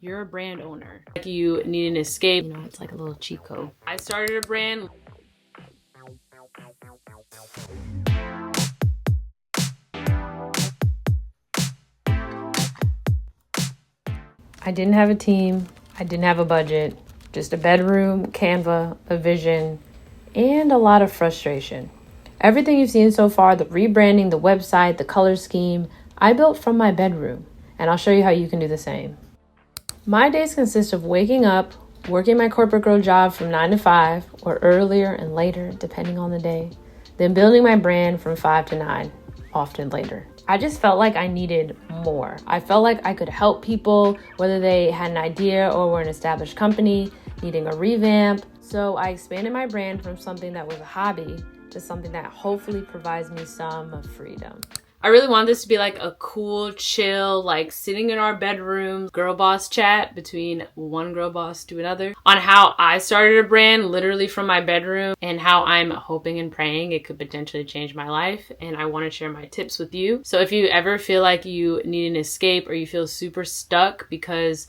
you're a brand owner. Like you need an escape. You know, it's like a little cheat code. I started a brand. I didn't have a team. I didn't have a budget. Just a bedroom, Canva, a vision, and a lot of frustration. Everything you've seen so far, the rebranding, the website, the color scheme, I built from my bedroom, and I'll show you how you can do the same. My days consist of waking up, working my corporate girl job from 9 to 5, or earlier and later, depending on the day, then building my brand from 5 to 9, often later. I just felt like I needed more. I felt like I could help people, whether they had an idea or were an established company, needing a revamp. So I expanded my brand from something that was a hobby to something that hopefully provides me some freedom. I really want this to be like a cool, chill, like sitting in our bedroom, girl boss chat between one girl boss to another on how I started a brand literally from my bedroom and how I'm hoping and praying it could potentially change my life. And I want to share my tips with you. So if you ever feel like you need an escape or you feel super stuck because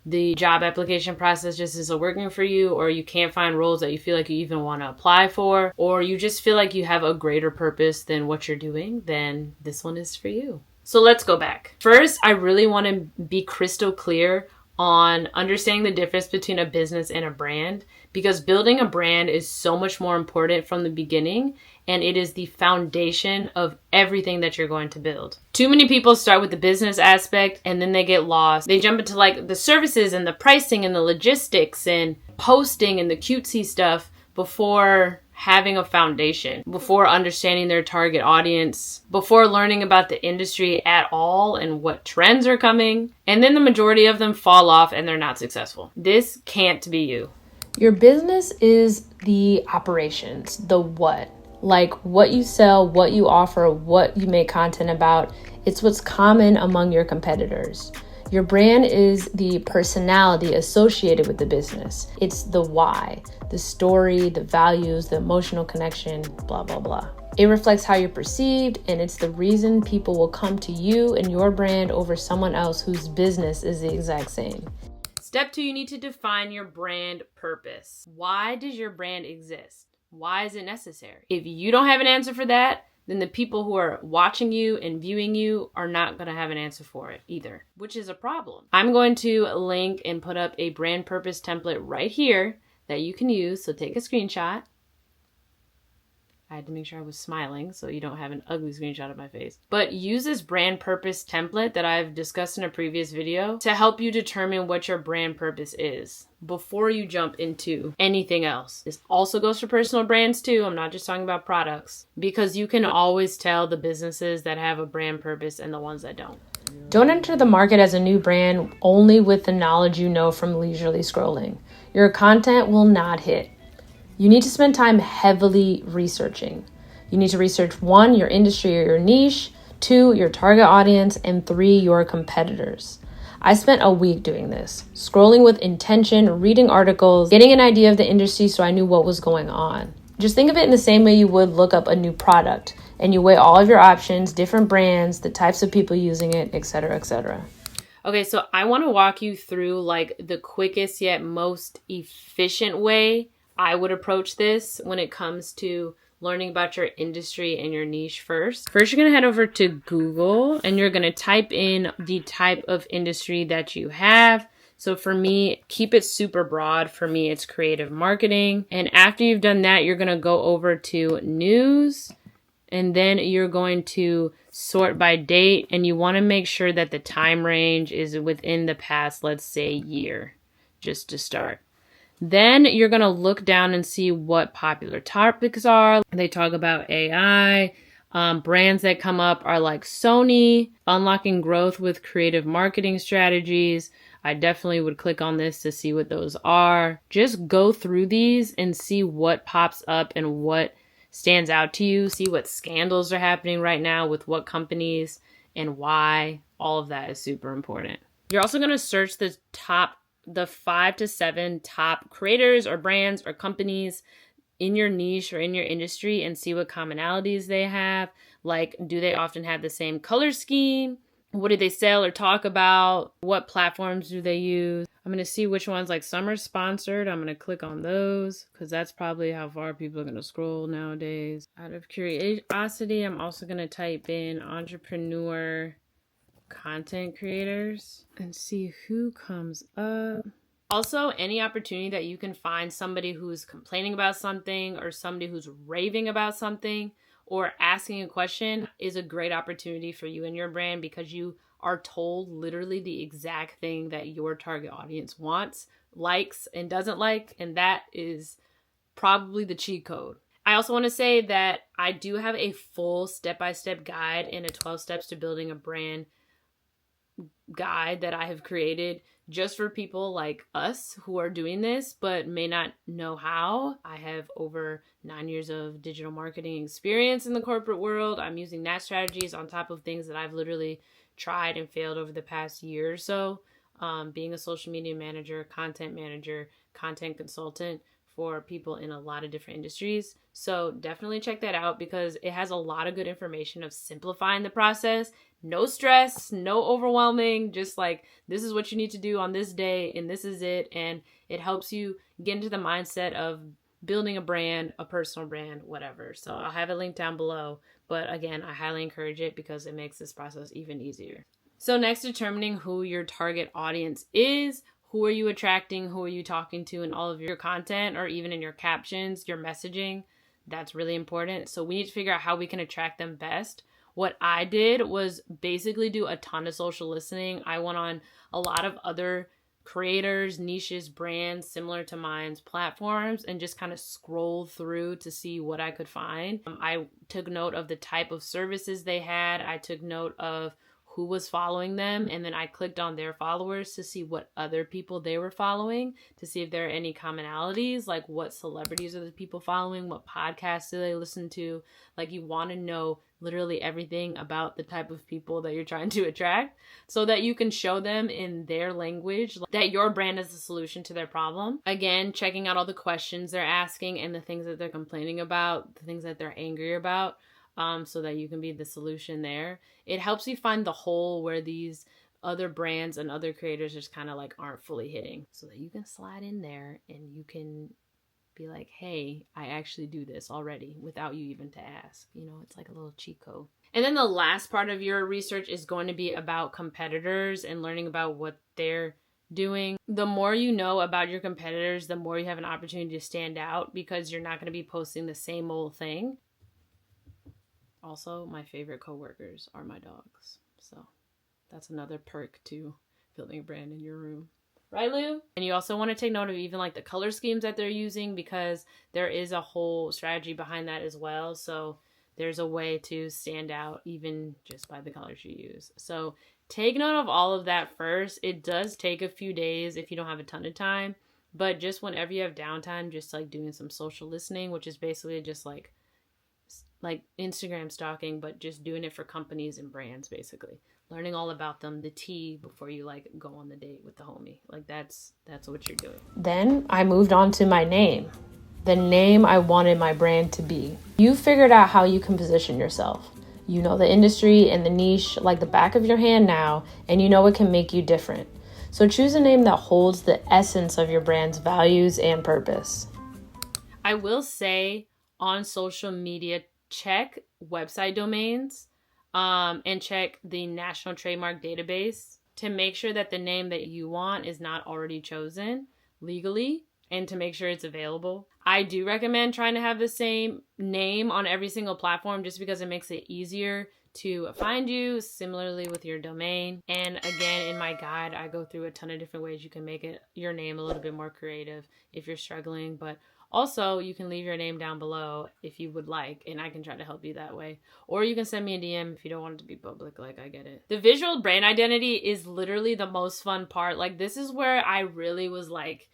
the job application process just isn't working for you, or you can't find roles that you feel like you even want to apply for, or you just feel like you have a greater purpose than what you're doing, then this one is for you. So let's go back. First, I really want to be crystal clear on understanding the difference between a business and a brand, because building a brand is so much more important from the beginning, and it is the foundation of everything that you're going to build. Too many people start with the business aspect and then they get lost. They jump into like the services and the pricing and the logistics and posting and the cutesy stuff before having a foundation, before understanding their target audience, before learning about the industry at all and what trends are coming. And then the majority of them fall off and they're not successful. This can't be you. Your business is the operations, the what. Like what you sell, what you offer, what you make content about. It's what's common among your competitors. Your brand is the personality associated with the business. It's the why, the story, the values, the emotional connection, blah, blah, blah. It reflects how you're perceived, and it's the reason people will come to you and your brand over someone else whose business is the exact same. Step 2, you need to define your brand purpose. Why does your brand exist? Why is it necessary? If you don't have an answer for that, then the people who are watching you and viewing you are not going to have an answer for it either, which is a problem. I'm going to link and put up a brand purpose template right here that you can use. So take a screenshot. I had to make sure I was smiling so you don't have an ugly screenshot of my face. But use this brand purpose template that I've discussed in a previous video to help you determine what your brand purpose is before you jump into anything else. This also goes for personal brands too. I'm not just talking about products, because you can always tell the businesses that have a brand purpose and the ones that don't. Don't enter the market as a new brand only with the knowledge you know from leisurely scrolling. Your content will not hit. You need to spend time heavily researching. You need to research 1, your industry or your niche, 2, your target audience, and 3, your competitors. I spent a week doing this, scrolling with intention, reading articles, getting an idea of the industry so I knew what was going on. Just think of it in the same way you would look up a new product, and you weigh all of your options, different brands, the types of people using it, etc., etc. Okay, so I want to walk you through like the quickest yet most efficient way I would approach this when it comes to learning about your industry and your niche first. First, you're going to head over to Google and you're going to type in the type of industry that you have. So for me, keep it super broad. For me, it's creative marketing. And after you've done that, you're going to go over to news, and then you're going to sort by date, and you want to make sure that the time range is within the past, let's say, year, just to start. Then you're going to look down and see what popular topics are. They talk about AI. Brands that come up are like Sony, unlocking growth with creative marketing strategies. I definitely would click on this to see what those are. Just go through these and see what pops up and what stands out to you. See what scandals are happening right now with what companies and why. All of that is super important. You're also going to search the 5 to 7 top creators or brands or companies in your niche or in your industry and see what commonalities they have. Like, do they often have the same color scheme? what do they sell or talk about? What platforms do they use? I'm going to see which ones, like some are sponsored. I'm going to click on those because that's probably how far people are going to scroll nowadays. Out of curiosity, I'm also going to type in entrepreneur content creators and see who comes up. Also, any opportunity that you can find somebody who's complaining about something or somebody who's raving about something or asking a question is a great opportunity for you and your brand, because you are told literally the exact thing that your target audience wants, likes, and doesn't like. And that is probably the cheat code. I also want to say that I do have a full step-by-step guide and a 12 steps to building a brand guide that I have created just for people like us who are doing this but may not know how. I have over 9 years of digital marketing experience in the corporate world. I'm using that strategies on top of things that I've literally tried and failed over the past year or so. Being a social media manager, content consultant for people in a lot of different industries. So definitely check that out because it has a lot of good information of simplifying the process. No stress, no overwhelming, just like this is what you need to do on this day and this is it. And it helps you get into the mindset of building a brand, a personal brand, whatever. So I'll have it linked down below. But again, I highly encourage it because it makes this process even easier. So next, determining who your target audience is. Who are you attracting? Who are you talking to in all of your content or even in your captions, your messaging? That's really important. So we need to figure out how we can attract them best. What I did was basically do a ton of social listening. I went on a lot of other creators, niches, brands similar to mine's platforms and just kind of scroll through to see what I could find. I took note of the type of services they had. I took note of who was following them, and then I clicked on their followers to see what other people they were following, to see if there are any commonalities, like what celebrities are the people following, what podcasts do they listen to. Like, you want to know literally everything about the type of people that you're trying to attract so that you can show them in their language that your brand is the solution to their problem. Again, checking out all the questions they're asking and the things that they're complaining about, the things that they're angry about. So that you can be the solution there. It helps you find the hole where these other brands and other creators just kind of like aren't fully hitting, so that you can slide in there and you can be like, hey, I actually do this already without you even to ask. You know, it's like a little cheat code. And then the last part of your research is going to be about competitors and learning about what they're doing. The more you know about your competitors, the more you have an opportunity to stand out, because you're not going to be posting the same old thing. Also, my favorite coworkers are my dogs. So that's another perk to building a brand in your room. Right, Lou? And you also want to take note of even like the color schemes that they're using, because there is a whole strategy behind that as well. So there's a way to stand out even just by the colors you use. So take note of all of that first. It does take a few days if you don't have a ton of time, but just whenever you have downtime, just like doing some social listening, which is basically just like Instagram stalking, but just doing it for companies and brands, basically. Learning all about them, the tea, before you like go on the date with the homie. Like that's what you're doing. Then I moved on to my name. The name I wanted my brand to be. You figured out how you can position yourself. You know the industry and the niche like the back of your hand now, and you know it can make you different. So choose a name that holds the essence of your brand's values and purpose. I will say on social media, check website domains and check the National Trademark Database to make sure that the name that you want is not already chosen legally, and to make sure it's available. I do recommend trying to have the same name on every single platform, just because it makes it easier to find you. Similarly with your domain. And again, in my guide, I go through a ton of different ways you can make it your name a little bit more creative if you're struggling. But also, you can leave your name down below if you would like, and I can try to help you that way. Or you can send me a DM if you don't want it to be public, like I get it. The visual brand identity is literally the most fun part. Like, this is where I really was like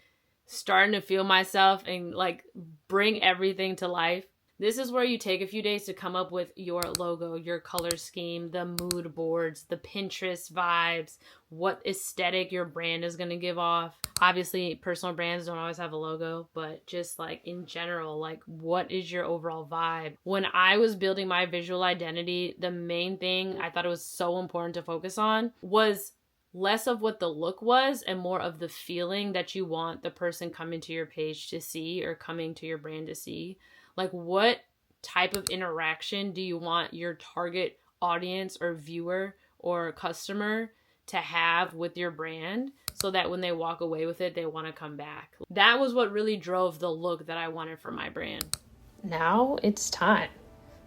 starting to feel myself and like bring everything to life. This is where you take a few days to come up with your logo, your color scheme, the mood boards, the Pinterest vibes, what aesthetic your brand is going to give off. Obviously, personal brands don't always have a logo, but just like in general, like what is your overall vibe? When I was building my visual identity, the main thing I thought it was so important to focus on was less of what the look was and more of the feeling that you want the person coming to your page to see or coming to your brand to see. Like, what type of interaction do you want your target audience or viewer or customer to have with your brand so that when they walk away with it, they want to come back? That was what really drove the look that I wanted for my brand. Now it's time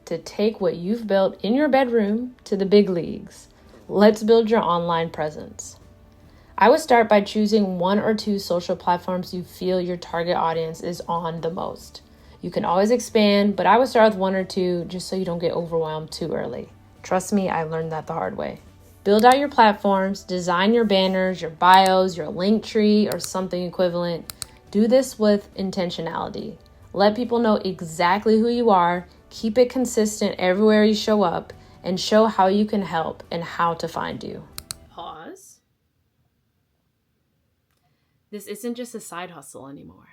to take what you've built in your bedroom to the big leagues. Let's build your online presence. I would start by choosing 1 or 2 social platforms you feel your target audience is on the most. You can always expand, but I would start with 1 or 2 just so you don't get overwhelmed too early. Trust me, I learned that the hard way. Build out your platforms, design your banners, your bios, your link tree, or something equivalent. Do this with intentionality. Let people know exactly who you are, keep it consistent everywhere you show up, and show how you can help and how to find you. Pause. This isn't just a side hustle anymore.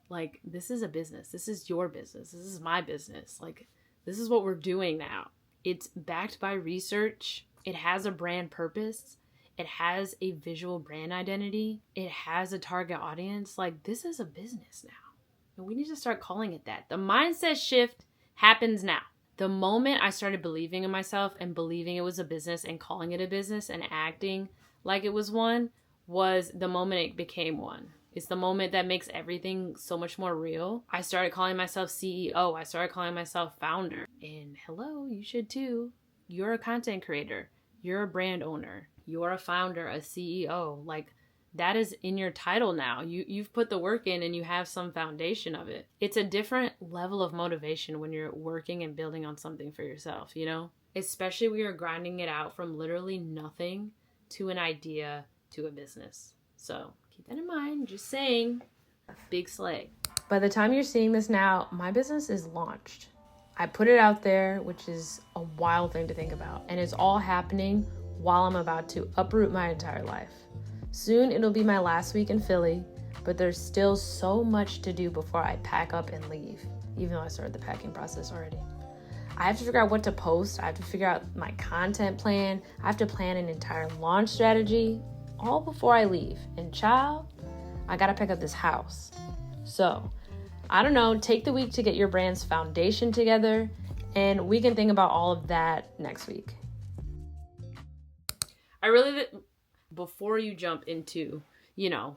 Like, this is a business. This is your business. This is my business. Like, this is what we're doing now. It's backed by research. It has a brand purpose. It has a visual brand identity. It has a target audience. Like, this is a business now. And we need to start calling it that. The mindset shift happens now. The moment I started believing in myself and believing it was a business and calling it a business and acting like it was one was the moment it became one. It's the moment that makes everything so much more real. I started calling myself CEO. I started calling myself founder. And hello, you should too. You're a content creator. You're a brand owner. You're a founder, a CEO. Like, that is in your title now. You've put the work in and you have some foundation of it. It's a different level of motivation when you're working and building on something for yourself, you know? Especially when you're grinding it out from literally nothing to an idea to a business. So keep that in mind. Just saying, big slay. By the time you're seeing this now, my business is launched. I put it out there, which is a wild thing to think about. And it's all happening while I'm about to uproot my entire life. Soon it'll be my last week in Philly, but there's still so much to do before I pack up and leave, even though I started the packing process already. I have to figure out what to post. I have to figure out my content plan. I have to plan an entire launch strategy, all before I leave. And child, I gotta pick up this house. So, I don't know, take the week to get your brand's foundation together, and we can think about all of that next week. Before you jump into, and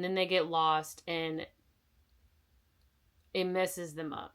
then they get lost and it messes them up.